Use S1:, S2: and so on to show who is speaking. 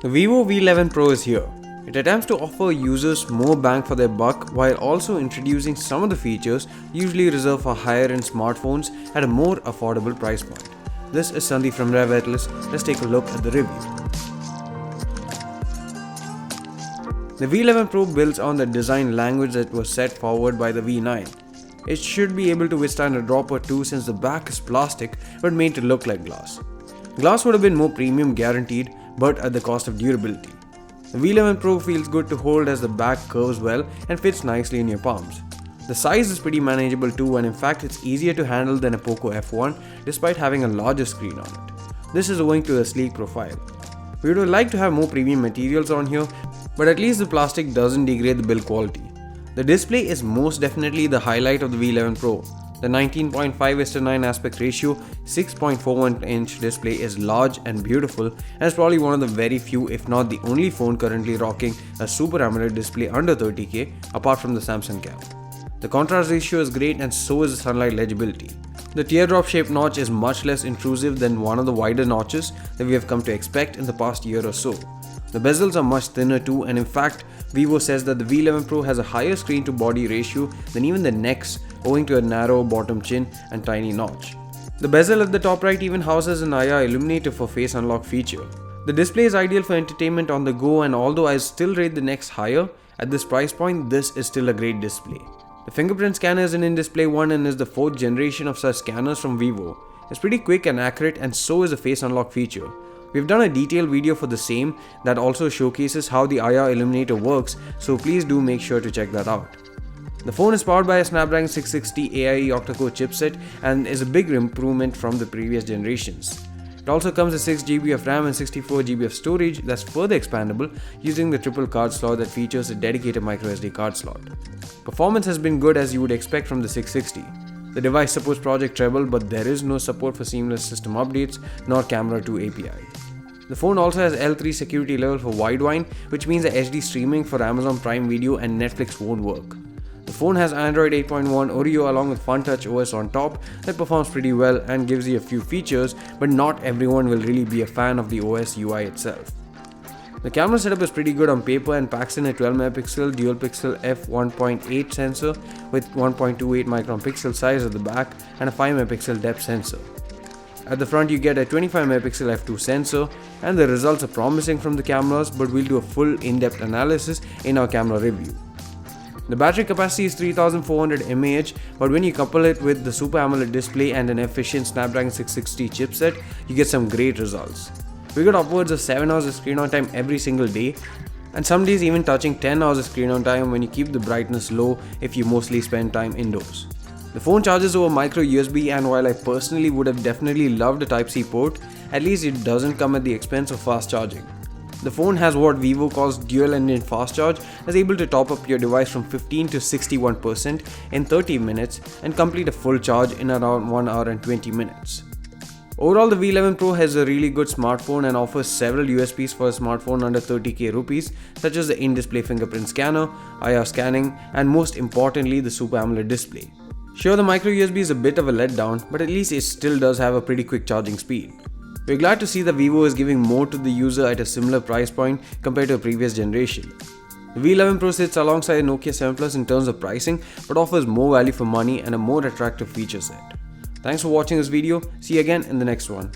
S1: The Vivo V11 Pro is here. It attempts to offer users more bang for their buck while also introducing some of the features usually reserved for higher-end smartphones at a more affordable price point. This is Sandeep from RevAtlas. Let's take a look at the review. The V11 Pro builds on the design language that was set forward by the V9. It should be able to withstand a drop or two since the back is plastic but made to look like glass. Glass would have been more premium guaranteed, but at the cost of durability. The V11 Pro feels good to hold as the back curves well and fits nicely in your palms. The size is pretty manageable too, and in fact it's easier to handle than a Poco F1 despite having a larger screen on it. This is owing to the sleek profile. We would like to have more premium materials on here, but at least the plastic doesn't degrade the build quality. The display is most definitely the highlight of the V11 Pro. The 19.5:9 aspect ratio 6.41-inch display is large and beautiful, and is probably one of the very few, if not the only phone currently rocking a Super AMOLED display under 30K apart from the Samsung Cam. The contrast ratio is great, and so is the sunlight legibility. The teardrop shaped notch is much less intrusive than one of the wider notches that we have come to expect in the past year or so. The bezels are much thinner too, and in fact, Vivo says that the V11 Pro has a higher screen to body ratio than even the next, owing to a narrow bottom chin and tiny notch. The bezel at the top right even houses an IR illuminator for face unlock feature. The display is ideal for entertainment on the go, and although I still rate the next higher, at this price point this is still a great display. The fingerprint scanner is an in-display one and is the 4th generation of such scanners from Vivo. It's pretty quick and accurate, and so is the face unlock feature. We've done a detailed video for the same that also showcases how the IR illuminator works, so please do make sure to check that out. The phone is powered by a Snapdragon 660 AIE octa-core chipset and is a big improvement from the previous generations. It also comes with 6GB of RAM and 64GB of storage that's further expandable using the triple card slot that features a dedicated microSD card slot. Performance has been good as you would expect from the 660. The device supports Project Treble, but there is no support for seamless system updates nor Camera 2 API. The phone also has L3 security level for wideband, which means that HD streaming for Amazon Prime Video and Netflix won't work. The phone has Android 8.1 Oreo along with FunTouch OS on top that performs pretty well and gives you a few features, but not everyone will really be a fan of the OS UI itself. The camera setup is pretty good on paper and packs in a 12MP dual pixel f1.8 sensor with 1.28 micron pixel size at the back and a 5MP depth sensor. At the front you get a 25MP f2 sensor, and the results are promising from the cameras, but we'll do a full in-depth analysis in our camera review. The battery capacity is 3400 mAh, but when you couple it with the Super AMOLED display and an efficient Snapdragon 660 chipset, you get some great results. We got upwards of 7 hours of screen on time every single day, and some days even touching 10 hours of screen on time when you keep the brightness low if you mostly spend time indoors. The phone charges over micro USB, and while I personally would have definitely loved a Type-C port, at least it doesn't come at the expense of fast charging. The phone has what Vivo calls dual engine fast charge, is able to top up your device from 15 to 61% in 30 minutes and complete a full charge in around 1 hour and 20 minutes. Overall, the V11 Pro has a really good smartphone and offers several USPs for a smartphone under 30k rupees, such as the in-display fingerprint scanner, IR scanning, and most importantly the Super AMOLED display. Sure, the micro USB is a bit of a letdown, but at least it still does have a pretty quick charging speed. We're glad to see that Vivo is giving more to the user at a similar price point compared to a previous generation. The V11 Pro sits alongside Nokia 7 Plus in terms of pricing, but offers more value for money and a more attractive feature set. Thanks for watching this video. See you again in the next one.